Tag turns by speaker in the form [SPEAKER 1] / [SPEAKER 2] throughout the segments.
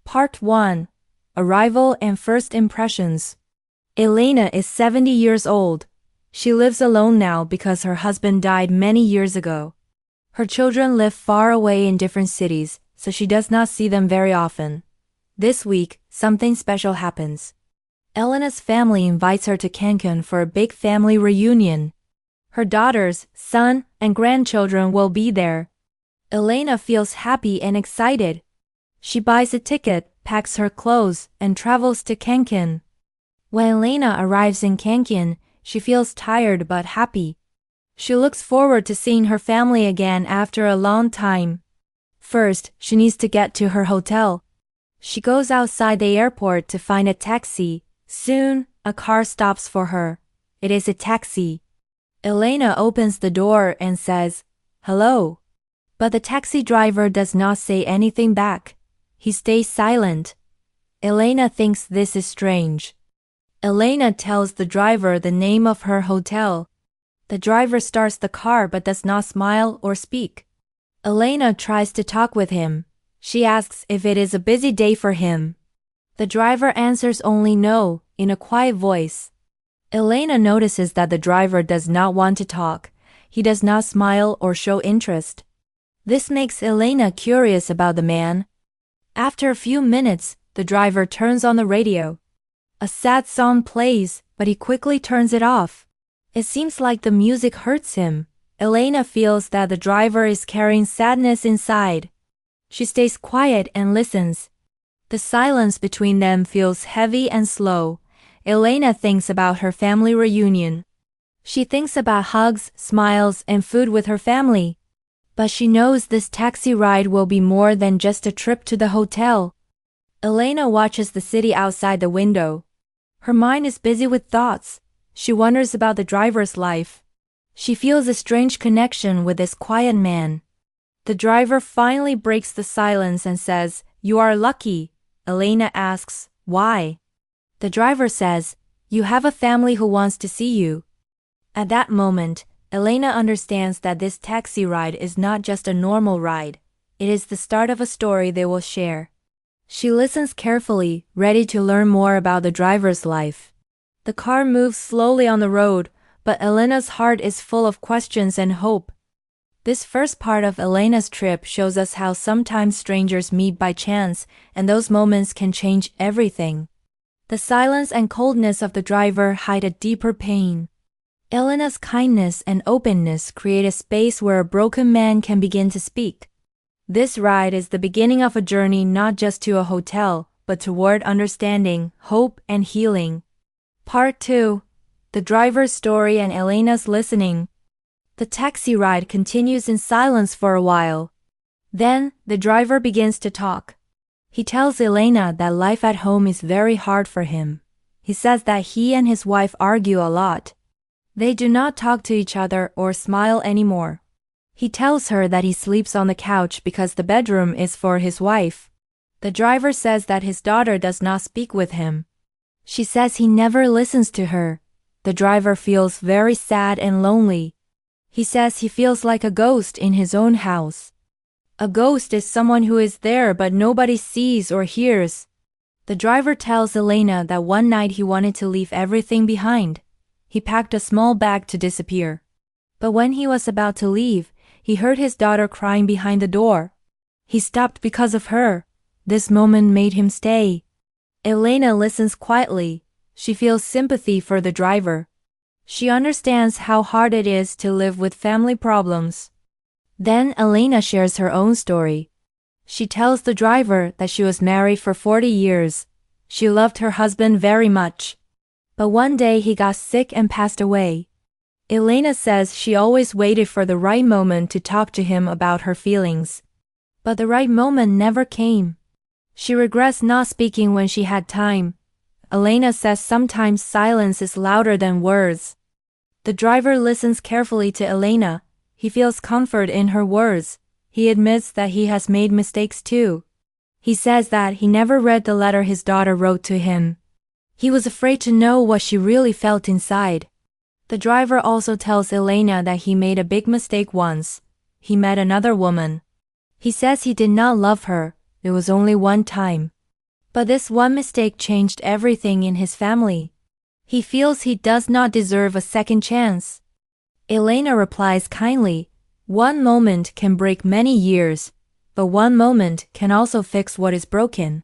[SPEAKER 1] Part 1. Arrival and First Impressions. Elena is 70 years old. She lives alone now because her husband died many years ago. Her children live far away in different cities, so she does not see them very often. This week, something special happens. Elena's family invites her to Cancun for a big family reunion. Her daughters, son, and grandchildren will be there. Elena feels happy and excited. She buys a ticket, packs her clothes, and travels to Cancun. When Elena arrives in Cancun, she feels tired but happy. She looks forward to seeing her family again after a long time. First, she needs to get to her hotel. She goes outside the airport to find a taxi. Soon, a car stops for her. It is a taxi. Elena opens the door and says, "Hello." But the taxi driver does not say anything back. He stays silent. Elena thinks this is strange. Elena tells the driver the name of her hotel. The driver starts the car but does not smile or speak. Elena tries to talk with him. She asks if it is a busy day for him. The driver answers only no, in a quiet voice. Elena notices that the driver does not want to talk. He does not smile or show interest. This makes Elena curious about the man. After a few minutes, the driver turns on the radio. A sad song plays, but he quickly turns it off. It seems like the music hurts him. Elena feels that the driver is carrying sadness inside. She stays quiet and listens. The silence between them feels heavy and slow. Elena thinks about her family reunion. She thinks about hugs, smiles, and food with her family. But she knows this taxi ride will be more than just a trip to the hotel. Elena watches the city outside the window. Her mind is busy with thoughts. She wonders about the driver's life. She feels a strange connection with this quiet man. The driver finally breaks the silence and says, "You are lucky." Elena asks, "Why?" The driver says, "You have a family who wants to see you." At that moment, Elena understands that this taxi ride is not just a normal ride. It is the start of a story they will share. She listens carefully, ready to learn more about the driver's life. The car moves slowly on the road, but Elena's heart is full of questions and hope. This first part of Elena's trip shows us how sometimes strangers meet by chance, and those moments can change everything. The silence and coldness of the driver hide a deeper pain. Elena's kindness and openness create a space where a broken man can begin to speak. This ride is the beginning of a journey not just to a hotel, but toward understanding, hope, and healing. Part 2. The driver's story and Elena's listening. The taxi ride continues in silence for a while. Then, the driver begins to talk. He tells Elena that life at home is very hard for him. He says that he and his wife argue a lot. They do not talk to each other or smile anymore. He tells her that he sleeps on the couch because the bedroom is for his wife. The driver says that his daughter does not speak with him. She says he never listens to her. The driver feels very sad and lonely. He says he feels like a ghost in his own house. A ghost is someone who is there but nobody sees or hears. The driver tells Elena that one night he wanted to leave everything behind. He packed a small bag to disappear. But when he was about to leave, he heard his daughter crying behind the door. He stopped because of her. This moment made him stay. Elena listens quietly. She feels sympathy for the driver. She understands how hard it is to live with family problems. Then Elena shares her own story. She tells the driver that she was married for 40 years. She loved her husband very much. But one day he got sick and passed away. Elena says she always waited for the right moment to talk to him about her feelings. But the right moment never came. She regrets not speaking when she had time. Elena says sometimes silence is louder than words. The driver listens carefully to Elena. He feels comfort in her words. He admits that he has made mistakes too. He says that he never read the letter his daughter wrote to him. He was afraid to know what she really felt inside. The driver also tells Elena that he made a big mistake once. He met another woman. He says he did not love her. It was only one time. But this one mistake changed everything in his family. He feels he does not deserve a second chance. Elena replies kindly, "One moment can break many years, but one moment can also fix what is broken."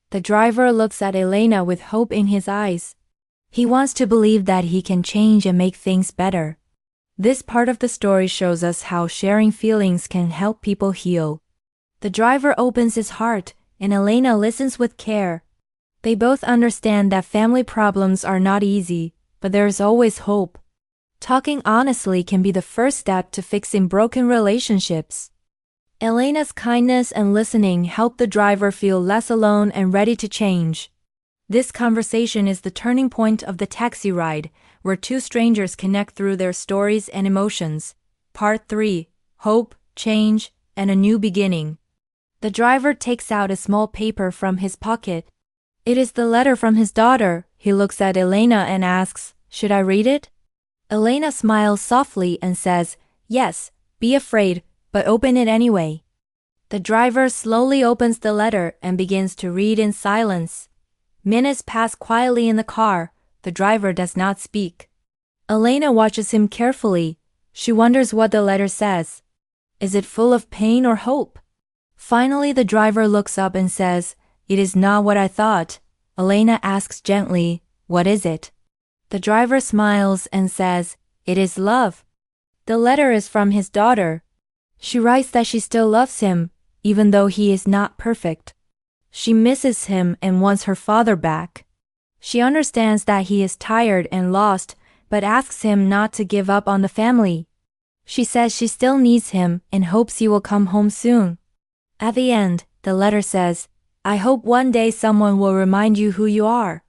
[SPEAKER 1] The driver looks at Elena with hope in his eyes. He wants to believe that he can change and make things better. This part of the story shows us how sharing feelings can help people heal. The driver opens his heart, and Elena listens with care. They both understand that family problems are not easy, but there is always hope. Talking honestly can be the first step to fixing broken relationships. Elena's kindness and listening help the driver feel less alone and ready to change. This conversation is the turning point of the taxi ride, where two strangers connect through their stories and emotions. Part 3: Hope, Change, and a New Beginning. The driver takes out a small paper from his pocket. It is the letter from his daughter. He looks at Elena and asks, "Should I read it?" Elena smiles softly and says, "Yes, be afraid, but open it anyway." The driver slowly opens the letter and begins to read in silence. Minutes pass quietly in the car. The driver does not speak. Elena watches him carefully. She wonders what the letter says. Is it full of pain or hope? Finally, the driver looks up and says, "It is not what I thought." Elena asks gently, "What is it?" The driver smiles and says, "It is love." The letter is from his daughter. She writes that she still loves him, even though he is not perfect. She misses him and wants her father back. She understands that he is tired and lost, but asks him not to give up on the family. She says she still needs him and hopes he will come home soon. At the end, the letter says, "I hope one day someone will remind you who you are.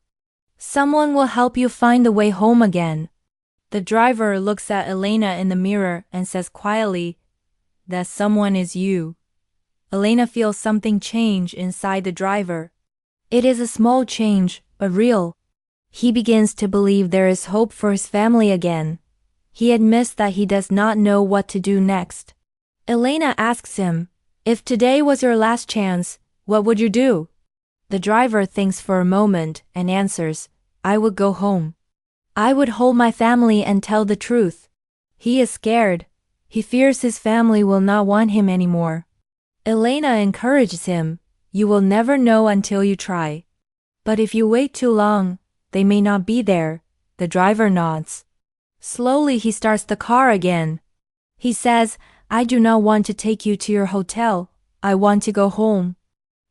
[SPEAKER 1] Someone will help you find the way home again." The driver looks at Elena in the mirror and says quietly, "That someone is you." Elena feels something change inside the driver. It is a small change, but real. He begins to believe there is hope for his family again. He admits that he does not know what to do next. Elena asks him, "If today was your last chance, what would you do?" The driver thinks for a moment and answers, "I would go home. I would hold my family and tell the truth." He is scared. He fears his family will not want him anymore. Elena encourages him, "You will never know until you try. But if you wait too long, they may not be there." The driver nods. Slowly he starts the car again. He says, "I do not want to take you to your hotel. I want to go home."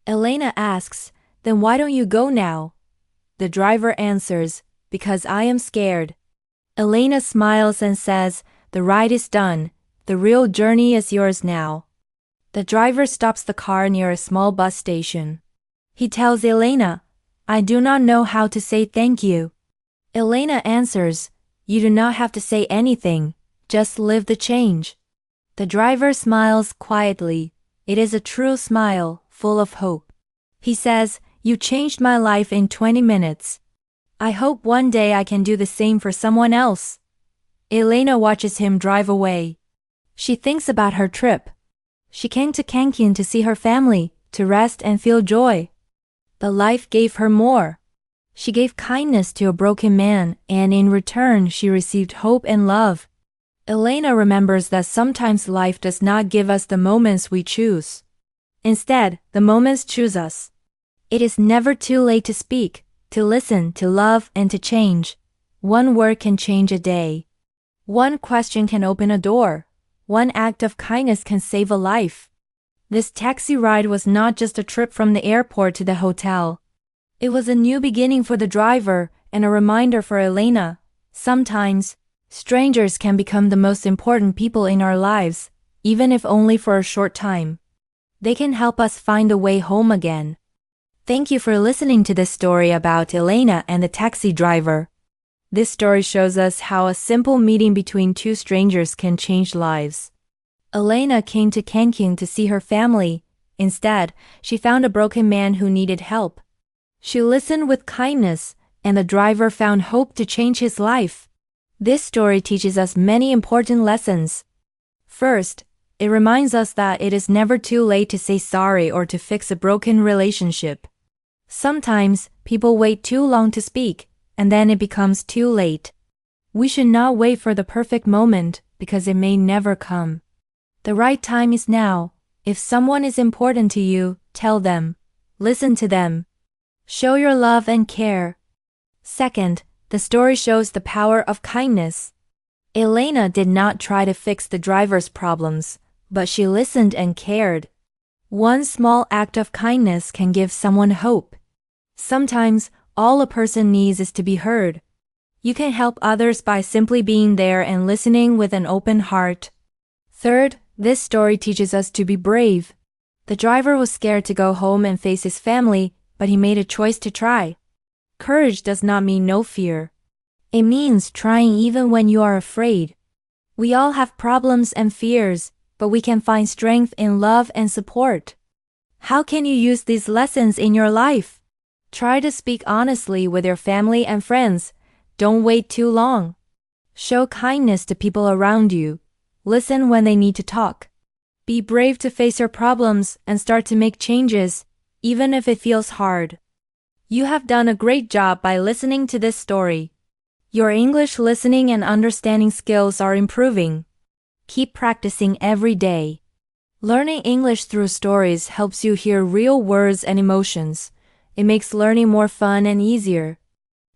[SPEAKER 1] Elena asks, "Then why don't you go now?" The driver answers, "Because I am scared." Elena smiles and says, "The ride is done. The real journey is yours now." The driver stops the car near a small bus station. He tells Elena, "I do not know how to say thank you." Elena answers, "You do not have to say anything, just live the change." The driver smiles quietly. It is a true smile, full of hope. He says, "You changed my life in 20 minutes. I hope one day I can do the same for someone else." Elena watches him drive away. She thinks about her trip. She came to Cancun to see her family, to rest and feel joy. The life gave her more. She gave kindness to a broken man, and in return she received hope and love. Elena remembers that sometimes life does not give us the moments we choose. Instead, the moments choose us. It is never too late to speak, to listen, to love, and to change. One word can change a day. One question can open a door. One act of kindness can save a life. This taxi ride was not just a trip from the airport to the hotel. It was a new beginning for the driver and a reminder for Elena. Sometimes, strangers can become the most important people in our lives, even if only for a short time. They can help us find a way home again. Thank you for listening to this story about Elena and the taxi driver. This story shows us how a simple meeting between two strangers can change lives. Elena came to Cancun to see her family. Instead, she found a broken man who needed help. She listened with kindness, and the driver found hope to change his life. This story teaches us many important lessons. First, it reminds us that it is never too late to say sorry or to fix a broken relationship. Sometimes, people wait too long to speak, and then it becomes too late. We should not wait for the perfect moment, because it may never come. The right time is now. If someone is important to you, tell them. Listen to them. Show your love and care. Second, the story shows the power of kindness. Elena did not try to fix the driver's problems, but she listened and cared. One small act of kindness can give someone hope. Sometimes, all a person needs is to be heard. You can help others by simply being there and listening with an open heart. Third, this story teaches us to be brave. The driver was scared to go home and face his family, but he made a choice to try. Courage does not mean no fear. It means trying even when you are afraid. We all have problems and fears, but we can find strength in love and support. How can you use these lessons in your life? Try to speak honestly with your family and friends. Don't wait too long. Show kindness to people around you. Listen when they need to talk. Be brave to face your problems and start to make changes, even if it feels hard. You have done a great job by listening to this story. Your English listening and understanding skills are improving. Keep practicing every day. Learning English through stories helps you hear real words and emotions. It makes learning more fun and easier.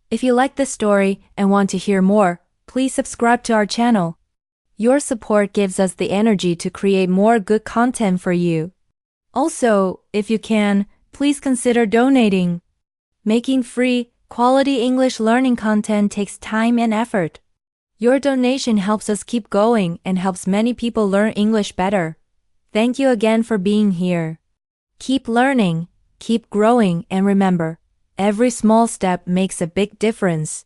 [SPEAKER 1] If you like this story and want to hear more, please subscribe to our channel. Your support gives us the energy to create more good content for you. Also, if you can, please consider donating. Making free, quality English learning content takes time and effort. Your donation helps us keep going and helps many people learn English better. Thank you again for being here. Keep learning, keep growing, and remember, every small step makes a big difference.